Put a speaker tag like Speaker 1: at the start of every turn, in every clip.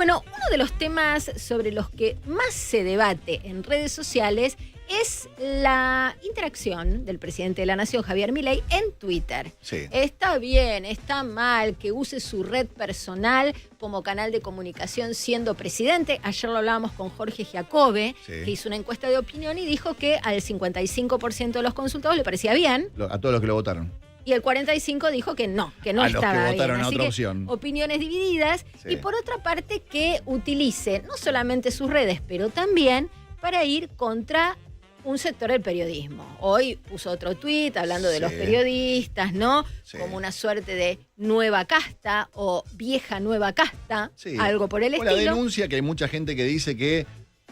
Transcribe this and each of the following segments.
Speaker 1: Bueno, uno de los temas sobre los que más se debate en redes sociales es la interacción del presidente de la Nación, Javier Milei, en Twitter.
Speaker 2: Sí.
Speaker 1: Está bien, está mal que use su red personal como canal de comunicación siendo presidente. Ayer lo hablábamos con Jorge Giacobbe,
Speaker 2: Sí.
Speaker 1: que hizo una encuesta de opinión y dijo que al 55% de los consultados le parecía bien.
Speaker 2: A todos los que lo votaron.
Speaker 1: Y el 45 dijo que no
Speaker 2: A los que
Speaker 1: estaba
Speaker 2: votaron
Speaker 1: bien.
Speaker 2: a
Speaker 1: Así
Speaker 2: otra
Speaker 1: que
Speaker 2: opción.
Speaker 1: opiniones divididas.
Speaker 2: Sí.
Speaker 1: Y por otra parte que utilice no solamente sus redes, pero también para ir contra un sector del periodismo. Hoy puso otro tuit hablando de
Speaker 2: Sí.
Speaker 1: los periodistas, ¿no?
Speaker 2: Sí.
Speaker 1: Como una suerte de nueva casta o vieja nueva casta,
Speaker 2: Sí.
Speaker 1: algo por el
Speaker 2: O la
Speaker 1: estilo.
Speaker 2: denuncia que hay mucha gente que dice que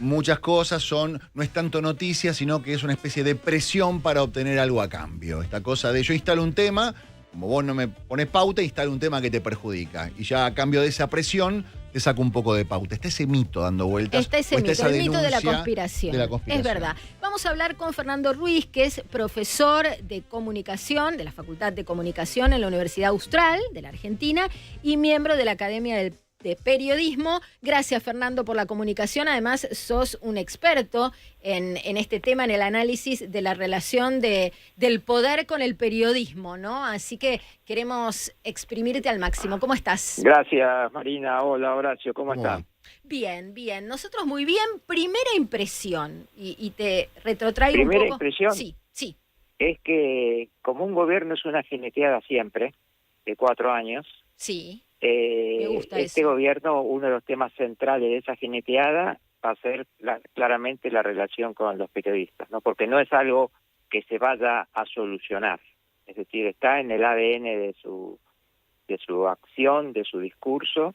Speaker 2: muchas cosas no es tanto noticia, sino que es una especie de presión para obtener algo a cambio. Esta cosa de yo instalo un tema, como vos no me pones pauta, instalo un tema que te perjudica. Y ya a cambio de esa presión, te saco un poco de pauta. Está ese mito dando vueltas.
Speaker 1: Está ese
Speaker 2: o
Speaker 1: mito,
Speaker 2: esa
Speaker 1: el mito de la
Speaker 2: denuncia
Speaker 1: conspiración.
Speaker 2: de la conspiración.
Speaker 1: Es verdad. Vamos a hablar con Fernando Ruiz, que es profesor de comunicación de la Facultad de Comunicación en la Universidad Austral de la Argentina y miembro de la Academia de Periodismo. Gracias, Fernando, por la comunicación. Además, sos un experto en este tema, en el análisis de la relación del poder con el periodismo, ¿no? Así que queremos exprimirte al máximo. ¿Cómo estás?
Speaker 3: Gracias, Marina. Hola, Horacio. ¿Cómo
Speaker 2: ¿Cómo va?
Speaker 3: están?
Speaker 1: Bien, bien. Nosotros muy bien. Primera impresión, y te retrotraigo un
Speaker 3: ¿Primera
Speaker 1: poco.
Speaker 3: impresión?
Speaker 1: Sí, sí.
Speaker 3: Es que como un gobierno es una jineteada siempre, de 4 años,
Speaker 1: Sí, me gusta
Speaker 3: este
Speaker 1: eso.
Speaker 3: gobierno, uno de los temas centrales de esa jineteada va a ser claramente la relación con los periodistas, ¿no? Porque no es algo que se vaya a solucionar. Es decir, está en el ADN de su acción, de su discurso.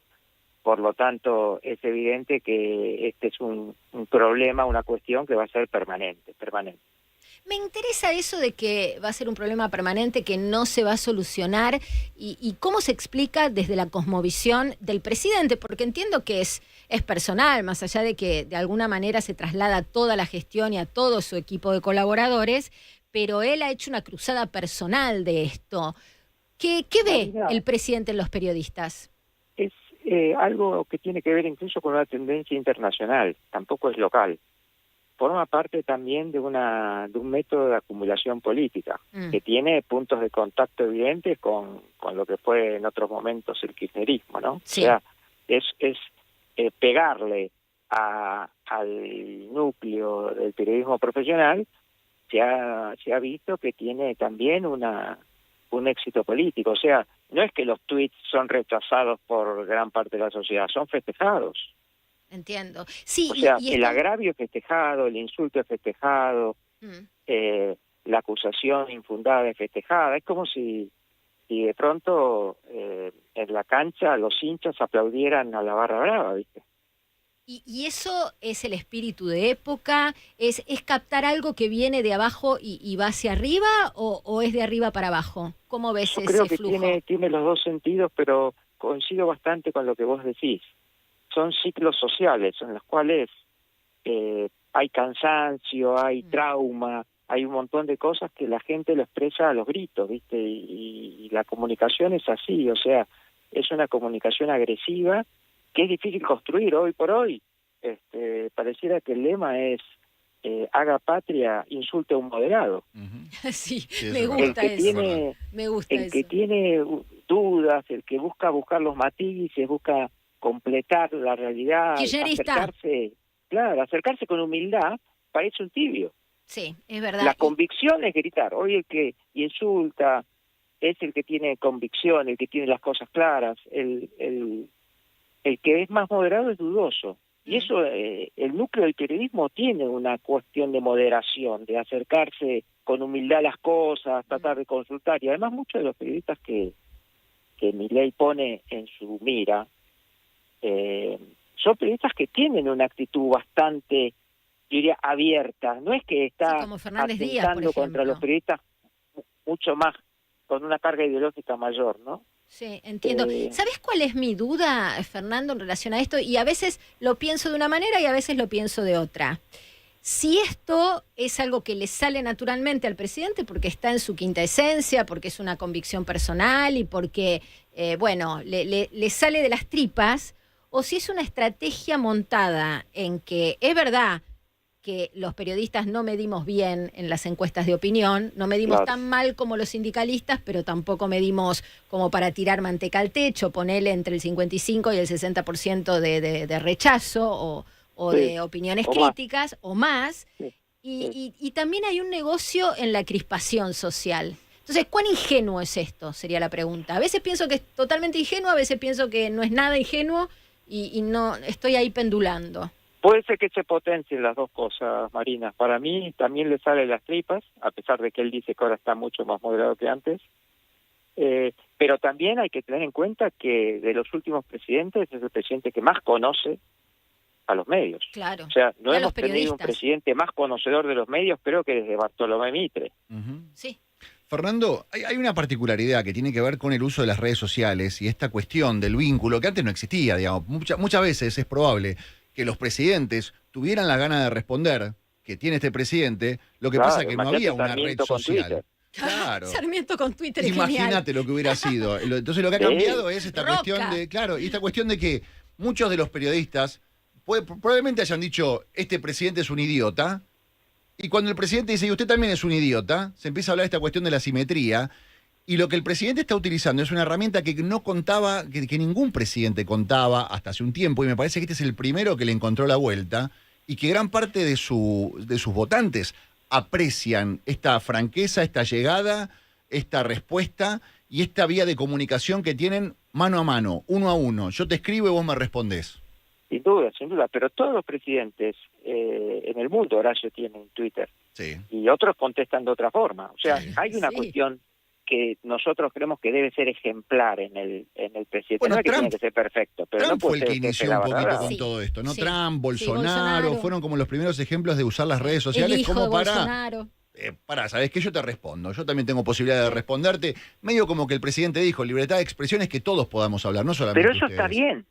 Speaker 3: Por lo tanto, es evidente que este es un problema, una cuestión que va a ser permanente.
Speaker 1: Me interesa eso de que va a ser un problema permanente que no se va a solucionar y cómo se explica desde la cosmovisión del presidente, porque entiendo que es personal, más allá de que de alguna manera se traslada a toda la gestión y a todo su equipo de colaboradores, pero él ha hecho una cruzada personal de esto. ¿Qué ve
Speaker 3: Marina,
Speaker 1: el presidente en los periodistas?
Speaker 3: es algo que tiene que ver incluso con una tendencia internacional, tampoco es local. Forma parte también de un método de acumulación política, que tiene puntos de contacto evidentes con lo que fue en otros momentos el kirchnerismo, ¿no?
Speaker 1: Sí.
Speaker 3: O sea, es pegarle al núcleo del periodismo profesional. Se ha visto que tiene también un éxito político. O sea, no es que los tweets son rechazados por gran parte de la sociedad, son festejados.
Speaker 1: Entiendo. Sí,
Speaker 3: O sea,
Speaker 1: y
Speaker 3: el agravio es festejado, el insulto es festejado, la acusación infundada es festejada. Es como si de pronto en la cancha los hinchas aplaudieran a la barra brava, ¿viste?
Speaker 1: ¿Y eso es el espíritu de época? ¿Es captar algo que viene de abajo y va hacia arriba o es de arriba para abajo? ¿Cómo ves
Speaker 3: Yo
Speaker 1: ese
Speaker 3: creo que
Speaker 1: flujo?
Speaker 3: tiene los dos sentidos, pero coincido bastante con lo que vos decís. Son ciclos sociales en los cuales hay cansancio, hay trauma, hay un montón de cosas que la gente lo expresa a los gritos, ¿viste? Y la comunicación es así, o sea, es una comunicación agresiva que es difícil construir hoy por hoy. Pareciera que el lema es haga patria, insulte a un moderado.
Speaker 1: Sí,
Speaker 2: Sí,
Speaker 1: me
Speaker 2: eso es
Speaker 1: gusta
Speaker 3: El que
Speaker 1: eso.
Speaker 3: tiene,
Speaker 1: Me gusta
Speaker 3: el que
Speaker 1: eso.
Speaker 3: tiene dudas, el que busca los matices, busca completar la realidad,
Speaker 1: Kirchnerista.
Speaker 3: acercarse con humildad, parece un tibio.
Speaker 1: Sí, es verdad.
Speaker 3: La convicción es gritar. Hoy el que insulta es el que tiene convicción, el que tiene las cosas claras. El que es más moderado es dudoso. Y eso, el núcleo del periodismo tiene una cuestión de moderación, de acercarse con humildad a las cosas, tratar de consultar. Y además muchos de los periodistas que Milei pone en su mira, son periodistas que tienen una actitud bastante, yo diría, abierta. No es que está
Speaker 1: Sí, como Fernández Díaz, por
Speaker 3: atentando contra
Speaker 1: ejemplo.
Speaker 3: los periodistas mucho más, con una carga ideológica mayor, ¿no?
Speaker 1: Sí, entiendo. ¿Sabes cuál es mi duda, Fernando, en relación a esto? Y a veces lo pienso de una manera y a veces lo pienso de otra. Si esto es algo que le sale naturalmente al presidente porque está en su quinta esencia, porque es una convicción personal y porque, le sale de las tripas, o si es una estrategia montada en que es verdad que los periodistas no medimos bien en las encuestas de opinión, no medimos
Speaker 3: Claro.
Speaker 1: tan mal como los sindicalistas, pero tampoco medimos como para tirar manteca al techo, ponerle entre el 55 y el 60% de rechazo o
Speaker 3: Sí,
Speaker 1: de opiniones
Speaker 3: o más.
Speaker 1: críticas o más.
Speaker 3: Sí,
Speaker 1: Y también hay un negocio en la crispación social. Entonces, ¿cuán ingenuo es esto? Sería la pregunta. A veces pienso que es totalmente ingenuo, a veces pienso que no es nada ingenuo y no estoy ahí pendulando.
Speaker 3: Puede ser que se potencien las dos cosas, Marina. Para mí también le sale las tripas, a pesar de que él dice que ahora está mucho más moderado que antes. Pero también hay que tener en cuenta que de los últimos presidentes es el presidente que más conoce a los medios.
Speaker 1: Claro.
Speaker 3: O sea, no
Speaker 1: Y a
Speaker 3: hemos
Speaker 1: los
Speaker 3: tenido un
Speaker 1: periodistas.
Speaker 3: presidente más conocedor de los medios, creo que desde Bartolomé Mitre.
Speaker 2: Ujú.
Speaker 1: Sí.
Speaker 2: Fernando, hay una particularidad que tiene que ver con el uso de las redes sociales y esta cuestión del vínculo que antes no existía, digamos. Muchas veces es probable que los presidentes tuvieran la gana de responder que tiene este presidente, lo que
Speaker 3: Claro,
Speaker 2: pasa es que no había una red
Speaker 3: Sarmiento con
Speaker 2: social.
Speaker 3: Twitter.
Speaker 2: Claro.
Speaker 1: Sarmiento con Twitter es genial.
Speaker 2: Imagínate lo que hubiera sido. Entonces lo que ha
Speaker 3: Sí.
Speaker 2: cambiado es esta
Speaker 1: Roca.
Speaker 2: cuestión de, claro, y esta cuestión de que muchos de los periodistas probablemente hayan dicho, este presidente es un idiota, y cuando el presidente dice, y usted también es un idiota, se empieza a hablar de esta cuestión de la simetría, y lo que el presidente está utilizando es una herramienta que no contaba, que ningún presidente contaba hasta hace un tiempo, y me parece que este es el primero que le encontró la vuelta, y que gran parte de sus votantes aprecian esta franqueza, esta llegada, esta respuesta y esta vía de comunicación que tienen mano a mano, uno a uno. Yo te escribo y vos me respondés.
Speaker 3: Sin duda. Pero todos los presidentes en el mundo, Horacio, tienen Twitter.
Speaker 2: Sí.
Speaker 3: Y otros contestan de otra forma. O sea,
Speaker 2: Sí.
Speaker 3: hay una
Speaker 1: Sí.
Speaker 3: cuestión que nosotros creemos que debe ser ejemplar en el presidente.
Speaker 2: Bueno,
Speaker 3: No es que
Speaker 2: Trump-
Speaker 3: tiene que ser perfecto, pero
Speaker 2: Trump
Speaker 3: no
Speaker 2: fue
Speaker 3: puede
Speaker 2: el que
Speaker 3: ser
Speaker 2: inició
Speaker 3: la
Speaker 2: un poquito
Speaker 3: barrada.
Speaker 2: con
Speaker 1: Sí,
Speaker 2: todo esto, ¿no?
Speaker 1: sí.
Speaker 2: Trump,
Speaker 1: Sí,
Speaker 2: Bolsonaro,
Speaker 1: Bolsonaro.
Speaker 2: fueron como los primeros ejemplos de usar las redes
Speaker 1: El
Speaker 2: sociales
Speaker 1: hijo
Speaker 2: como
Speaker 1: de
Speaker 2: para...
Speaker 1: Bolsonaro.
Speaker 2: ¿Sabés qué? Yo te respondo. Yo también tengo posibilidad de responderte. Medio como que el presidente dijo, libertad de expresión es que todos podamos hablar, no solamente
Speaker 3: Pero eso
Speaker 2: ustedes.
Speaker 3: está bien,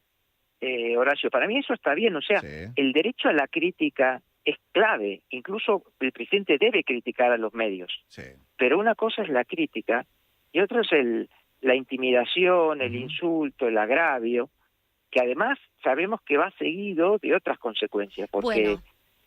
Speaker 3: Horacio. Para mí eso está bien. O sea,
Speaker 2: Sí.
Speaker 3: el derecho a la crítica es clave. Incluso el presidente debe criticar a los medios.
Speaker 2: Sí.
Speaker 3: Pero una cosa es la crítica y otra es la intimidación, el
Speaker 2: Ujú.
Speaker 3: insulto, el agravio, que además sabemos que va seguido de otras consecuencias, porque
Speaker 1: Bueno.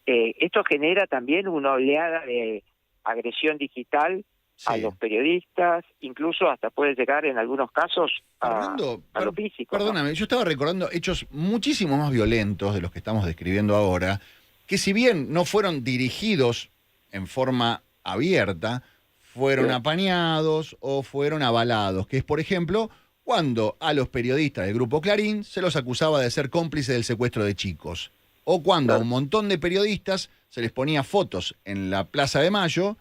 Speaker 3: esto genera también una oleada de agresión digital a
Speaker 2: Sí.
Speaker 3: los periodistas, incluso hasta puede llegar en algunos casos
Speaker 2: Fernando,
Speaker 3: a lo físico. ¿no?
Speaker 2: perdóname, yo estaba recordando hechos muchísimo más violentos de los que estamos describiendo ahora, que si bien no fueron dirigidos en forma abierta, fueron
Speaker 3: Sí.
Speaker 2: apañados o fueron avalados, que es, por ejemplo, cuando a los periodistas del Grupo Clarín se los acusaba de ser cómplices del secuestro de chicos, o cuando a
Speaker 3: Claro.
Speaker 2: un montón de periodistas se les ponía fotos en la Plaza de Mayo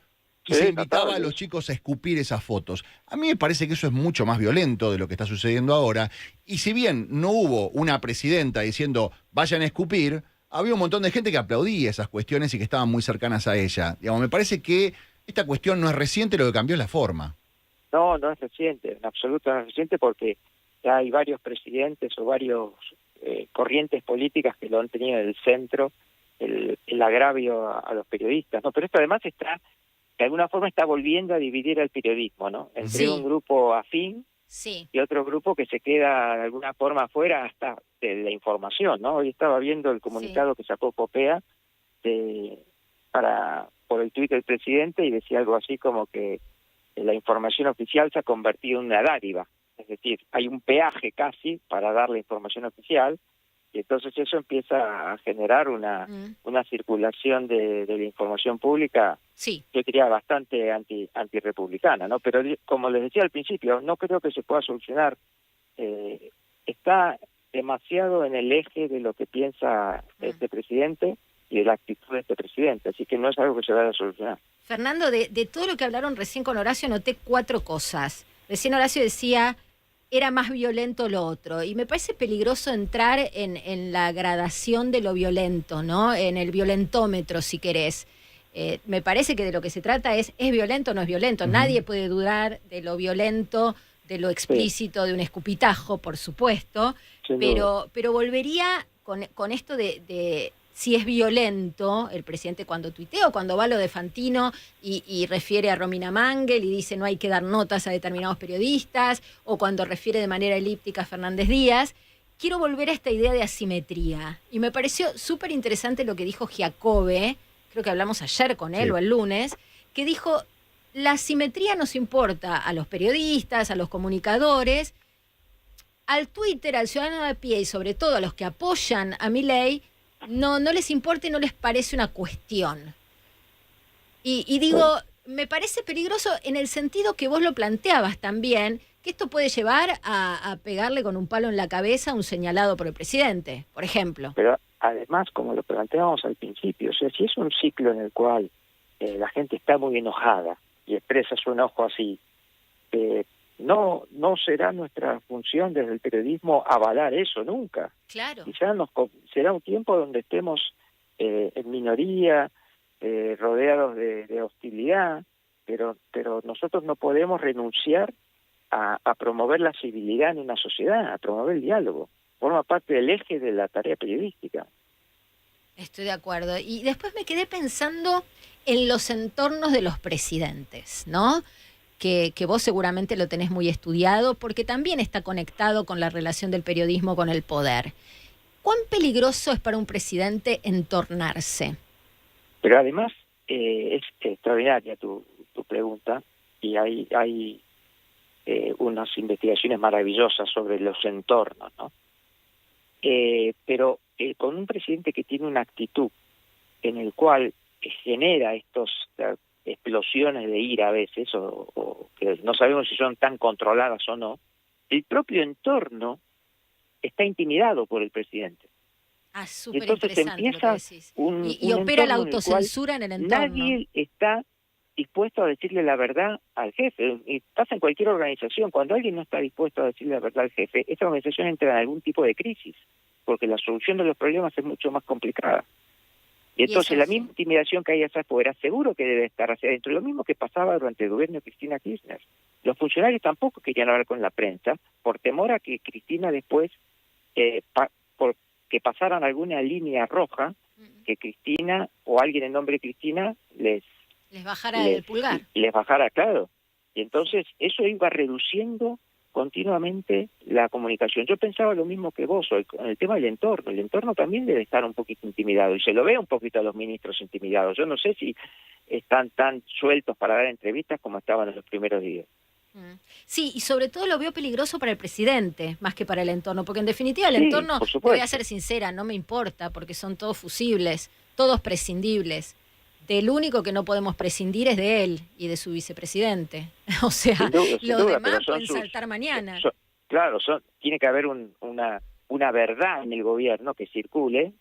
Speaker 2: y
Speaker 3: Sí,
Speaker 2: se invitaba a
Speaker 3: notables.
Speaker 2: los chicos a escupir esas fotos. A mí me parece que eso es mucho más violento de lo que está sucediendo ahora. Y si bien no hubo una presidenta diciendo vayan a escupir, había un montón de gente que aplaudía esas cuestiones y que estaban muy cercanas a ella. Digamos, me parece que esta cuestión no es reciente, lo que cambió es la forma.
Speaker 3: No, no es reciente, en absoluto no es reciente, porque ya hay varios presidentes o varios corrientes políticas que lo han tenido en el centro, el agravio a los periodistas, ¿no? Pero esto además está, de alguna forma está volviendo a dividir al periodismo, ¿no? Entre
Speaker 1: Sí.
Speaker 3: un grupo afín
Speaker 1: Sí.
Speaker 3: y otro grupo que se queda de alguna forma afuera hasta de la información, ¿no? Hoy estaba viendo el comunicado que sacó Copea por el tuit del presidente y decía algo así como que la información oficial se ha convertido en una dádiva, es decir, hay un peaje casi para dar la información oficial y entonces eso empieza a generar una circulación de la información pública,
Speaker 1: Sí.
Speaker 3: yo diría bastante antirrepublicana, ¿no? Pero como les decía al principio, no creo que se pueda solucionar. Está demasiado en el eje de lo que piensa este presidente y de la actitud de este presidente, así que no es algo que se vaya a solucionar.
Speaker 1: Fernando, de todo lo que hablaron recién con Horacio, noté 4 cosas. Recién Horacio decía, era más violento lo otro. Y me parece peligroso entrar en la gradación de lo violento, ¿no? En el violentómetro, si querés. Me parece que de lo que se trata ¿es violento o no es violento?
Speaker 2: Ujú.
Speaker 1: Nadie puede dudar de lo violento, de lo explícito, de un escupitajo, por supuesto.
Speaker 3: Sin duda.
Speaker 1: Pero volvería con esto de si es violento el presidente cuando tuitea o cuando va a lo de Fantino y refiere a Romina Mangel y dice no hay que dar notas a determinados periodistas, o cuando refiere de manera elíptica a Fernández Díaz. quiero volver a esta idea de asimetría. Y me pareció súper interesante lo que dijo Giacobbe, creo que hablamos ayer con él o el lunes, que dijo, la asimetría nos importa a los periodistas, a los comunicadores, al Twitter, al ciudadano de pie y sobre todo a los que apoyan a Milei, no les importa y no les parece una cuestión. Y digo, me parece peligroso en el sentido que vos lo planteabas también, que esto puede llevar a pegarle con un palo en la cabeza a un señalado por el presidente, por ejemplo.
Speaker 3: Pero además, como lo planteábamos al principio, o sea, si es un ciclo en el cual la gente está muy enojada y expresa su enojo así, no será nuestra función desde el periodismo avalar eso nunca.
Speaker 1: Claro.
Speaker 3: Quizá será un tiempo donde estemos en minoría, rodeados de hostilidad, pero nosotros no podemos renunciar a promover la civilidad en una sociedad, a promover el diálogo. Forma parte del eje de la tarea periodística.
Speaker 1: Estoy de acuerdo. Y después me quedé pensando en los entornos de los presidentes, ¿no? Que vos seguramente lo tenés muy estudiado, porque también está conectado con la relación del periodismo con el poder. ¿Cuán peligroso es para un presidente entornarse?
Speaker 3: Pero además es extraordinaria tu pregunta, y hay unas investigaciones maravillosas sobre los entornos, ¿no? Pero con un presidente que tiene una actitud en el cual genera estos explosiones de ira a veces, o que no sabemos si son tan controladas o no, el propio entorno está intimidado por el presidente.
Speaker 1: Ah, súper
Speaker 3: entonces
Speaker 1: interesante
Speaker 3: empieza
Speaker 1: lo que decís. Y opera la autocensura en el entorno.
Speaker 3: Nadie está dispuesto a decirle la verdad al jefe. Y pasa en cualquier organización. Cuando alguien no está dispuesto a decirle la verdad al jefe, esa organización entra en algún tipo de crisis, porque la solución de los problemas es mucho más complicada. Y entonces la misma intimidación que hay hacia afuera, seguro que debe estar hacia adentro. Lo mismo que pasaba durante el gobierno de Cristina Kirchner. Los funcionarios tampoco querían hablar con la prensa por temor a que Cristina después, por que pasaran alguna línea roja, que Cristina o alguien en nombre de Cristina les
Speaker 1: bajara el pulgar.
Speaker 3: Les bajara, claro. Y entonces eso iba reduciendo continuamente la comunicación. Yo pensaba lo mismo que vos, con el tema del entorno. El entorno también debe estar un poquito intimidado, y se lo ve un poquito a los ministros intimidados. Yo no sé si están tan sueltos para dar entrevistas como estaban en los primeros días.
Speaker 1: Sí, y sobre todo lo veo peligroso para el presidente, más que para el entorno, porque en definitiva el entorno, voy a ser sincera, no me importa, porque son todos fusibles, todos prescindibles. Del único que no podemos prescindir es de él y de su vicepresidente. O sea, los demás pueden saltar mañana.
Speaker 3: Claro, tiene que haber una verdad en el gobierno que circule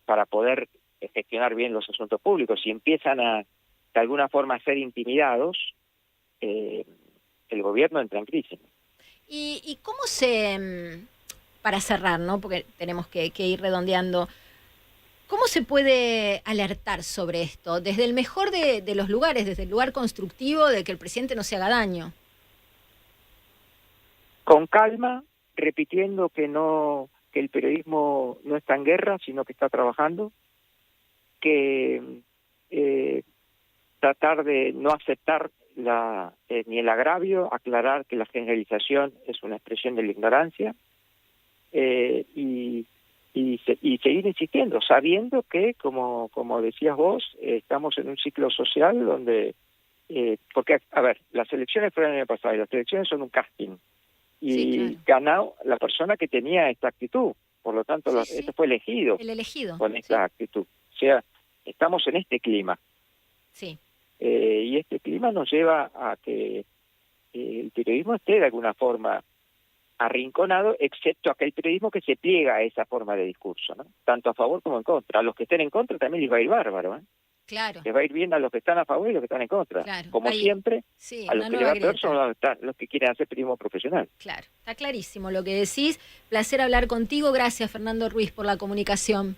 Speaker 3: para poder gestionar bien los asuntos públicos. Si empiezan de alguna forma a ser intimidados, el gobierno entra en crisis.
Speaker 1: ¿Y cómo para cerrar, ¿no? Porque tenemos que ir redondeando, ¿cómo se puede alertar sobre esto? Desde el mejor de los lugares, desde el lugar constructivo de que el presidente no se haga daño.
Speaker 3: Con calma, repitiendo que el periodismo no está en guerra, sino que está trabajando, que tratar de no aceptar ni el agravio, aclarar que la generalización es una expresión de la ignorancia, y seguir insistiendo, sabiendo que, como decías vos, estamos en un ciclo social donde, porque, a ver, las elecciones fueron el año pasado, y las elecciones son un casting, y ganó la persona que tenía esta actitud, por lo tanto, este fue elegido.
Speaker 1: El elegido.
Speaker 3: Con esta actitud. O sea, estamos en este clima.
Speaker 1: Sí.
Speaker 3: Y este clima nos lleva a que el periodismo esté de alguna forma arrinconado, excepto aquel periodismo que se pliega a esa forma de discurso, ¿no? Tanto a favor como en contra. A los que estén en contra también les va a ir bárbaro, ¿eh?
Speaker 1: Claro.
Speaker 3: Les va a ir bien a los que están a favor y a los que están en contra.
Speaker 1: Claro.
Speaker 3: Como siempre, a los que les va peor son los que quieren hacer periodismo profesional.
Speaker 1: Claro, está clarísimo lo que decís. Placer hablar contigo. Gracias, Fernando Ruiz, por la comunicación.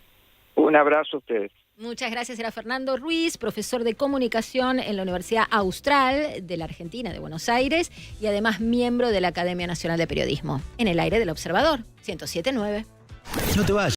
Speaker 3: Un abrazo a ustedes.
Speaker 1: Muchas gracias. Era Fernando Ruiz, profesor de comunicación en la Universidad Austral de la Argentina, de Buenos Aires, y además miembro de la Academia Nacional de Periodismo. En el aire del Observador, 107.9.
Speaker 4: No te vayas.